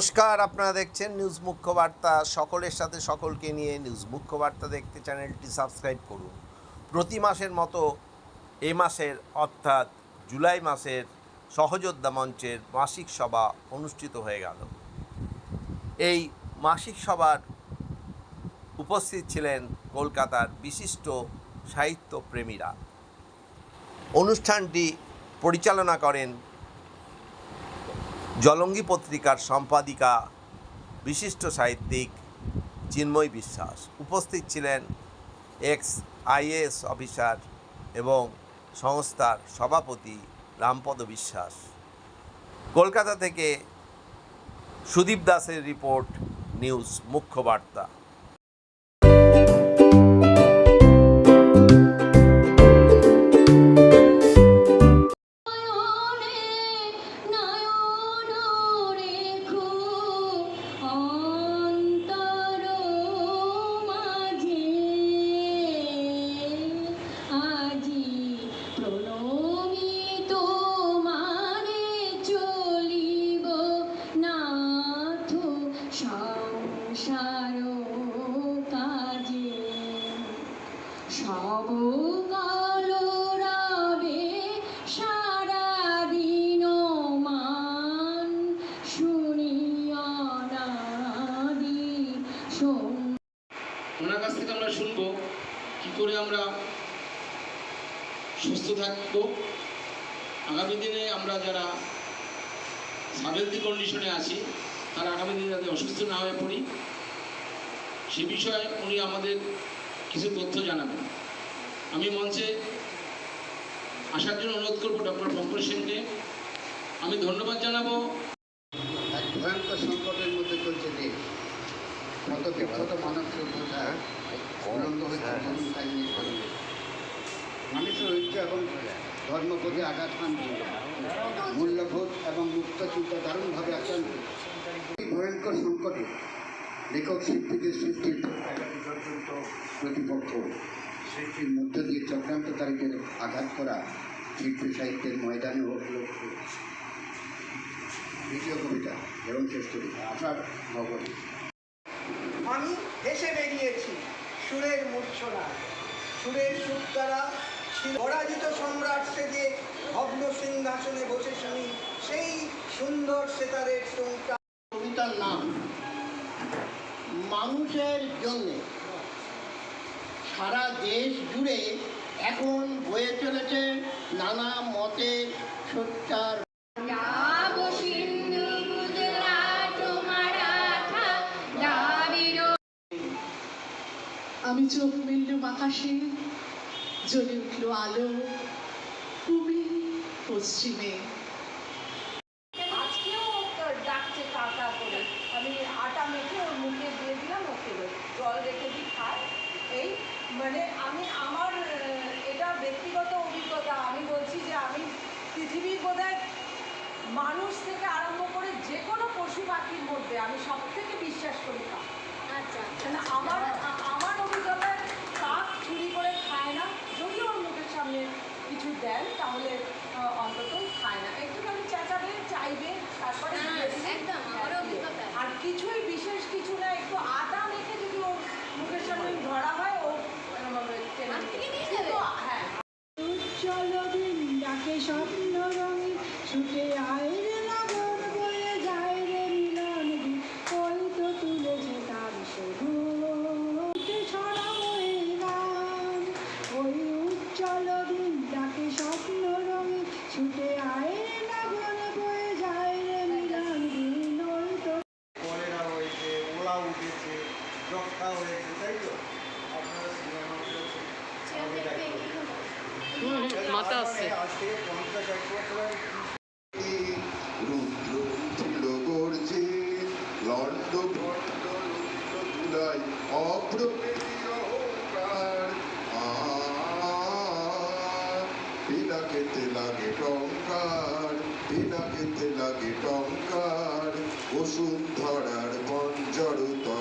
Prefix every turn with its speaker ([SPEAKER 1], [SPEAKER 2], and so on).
[SPEAKER 1] নমস্কার, আপনারা দেখছেন নিউজ মুখ্য বার্তা। সকলের সাথে সকলকে নিয়ে নিউজ মুখ্য বার্তা দেখতে চ্যানেলটি সাবস্ক্রাইব করুন। প্রতি মাসের মতো এ মাসের অর্থাৎ জুলাই মাসের সহযোদ্ধা মঞ্চের মাসিক সভা অনুষ্ঠিত হয়ে গেল। এই মাসিক সভার উপস্থিত ছিলেন কলকাতার বিশিষ্ট সাহিত্যপ্রেমীরা। অনুষ্ঠানটি পরিচালনা করেন জলঙ্গি পত্রিকার সম্পাদিকা বিশিষ্ট সাহিত্যিক চিন্ময় বিশ্বাস। উপস্থিত ছিলেন এক্স আইএএস অফিসার এবং সংস্থার সভাপতি রামপদ বিশ্বাস। কলকাতা থেকে সুদীপ দাসের রিপোর্ট, নিউজ মুখ্য বার্তা।
[SPEAKER 2] ওনার কাছ থেকে আমরা শুনবো কি করে আমরা সুস্থ থাকবো, আগামী দিনে আমরা যারা সাবেলদি কন্ডিশনে আছি তারা আগামী দিনে যাতে অসুস্থ না হয়ে পড়ি সে বিষয়ে উনি আমাদের কিছু তথ্য জানাবেন। আমি মঞ্চে আসার জন্য অনুরোধ করবো ডক্টর পঙ্কজ সেনকে। আমি ধন্যবাদ জানাবো।
[SPEAKER 3] এক ভয়ঙ্কর সংকটের মধ্যে চলছে দেশ। কত বিক্ষত মানব সভ্যতা উলঙ্গ হচ্ছে মানুষের ঐক্য এবং ধর্মপথে আঘাত হানছে, মূল্যবোধ এবং মুক্ত চিন্তা দারুণভাবে আক্রান্ত। এই ভয়ঙ্কর সংকটে লেখক শিল্পীদের সৃষ্টির প্রতিপক্ষ সৃষ্টির মধ্য দিয়ে চক্রান্তকারীদের আঘাত করা শিল্পী সাহিত্যের ময়দানে লক্ষ্য। দ্বিতীয় কবিতা এবং শেষ কবিতা আপনার নগরী।
[SPEAKER 4] আমি হেসে বেরিয়েছি সুরের মূর্ছনা, সুরের সুর দ্বারা পরাজিত সম্রাট সেজে ভগ্ন সিংহাসনে বসে শুনি সেই সুন্দর সেতারের টুংটা।
[SPEAKER 3] কবিতার নাম মানুষের জন্য। সারা দেশ জুড়ে এখন বয়ে চলেছে নানা মতের সোচ্চার।
[SPEAKER 5] আমি চোখ মেললুম আকাশে, জ্বলে উঠল আলো পূবে পশ্চিমে।
[SPEAKER 6] আজকেও ডাকছে কাকা করে, আমি আটা মেখে ওর মুখে দিয়ে দিলাম, ওকে জল রেখে দিই খায়। এই মানে আমি আমার এটা ব্যক্তিগত অভিজ্ঞতা, আমি বলছি যে আমি পৃথিবীর বোধহয় মানুষ থেকে আরম্ভ করে যে কোনো পশু পাখির মধ্যে আমি সব থেকে বিশ্বাস করি কাক। আচ্ছা, আমার অভিজ্ঞতায় কাক চুরি করে খায় না, যদি ওর মুখের সামনে কিছু দেন তাহলে অন্তত খায় না, একটুখানি চেঁচাবে, চাইবে, তারপরে একদম আর কিছুই বিশেষ কিছু না, একটু আটা মেখে যদি ওর মুখের সামনে ধরা হয় ও হ্যাঁ।
[SPEAKER 5] চলো দিন ডাকে স্বপ্ন রঙে ছুটে আয় রে লাগন বয়ে যায় রে মিলন দিন, ওই তো তুলেছে তার শুরু ছড়াবো এই গান। ওই উজ্জ্বল দিন ডাকে স্বপ্ন রঙে ছুটে আয় রে লাগন বয়ে যায় রে মিলন দিন, ওই তো
[SPEAKER 4] কলেরা হয়েছে, ওলা উঠেছে, যক্ষা হয়েছে, তাই তো আপনারা
[SPEAKER 7] মাথা আসছে
[SPEAKER 4] আজকে 50-1 বছর
[SPEAKER 8] রুদ্র উঠিল গর্জে, লণ্ড ভণ্ড রুদ্র ধুলায় অপ্রমেয় অহংকার। পিনাকেতে লাগে টঙ্কার, পিনাকেতে লাগে টঙ্কার, বসুন্ধরার বঞ্জরতা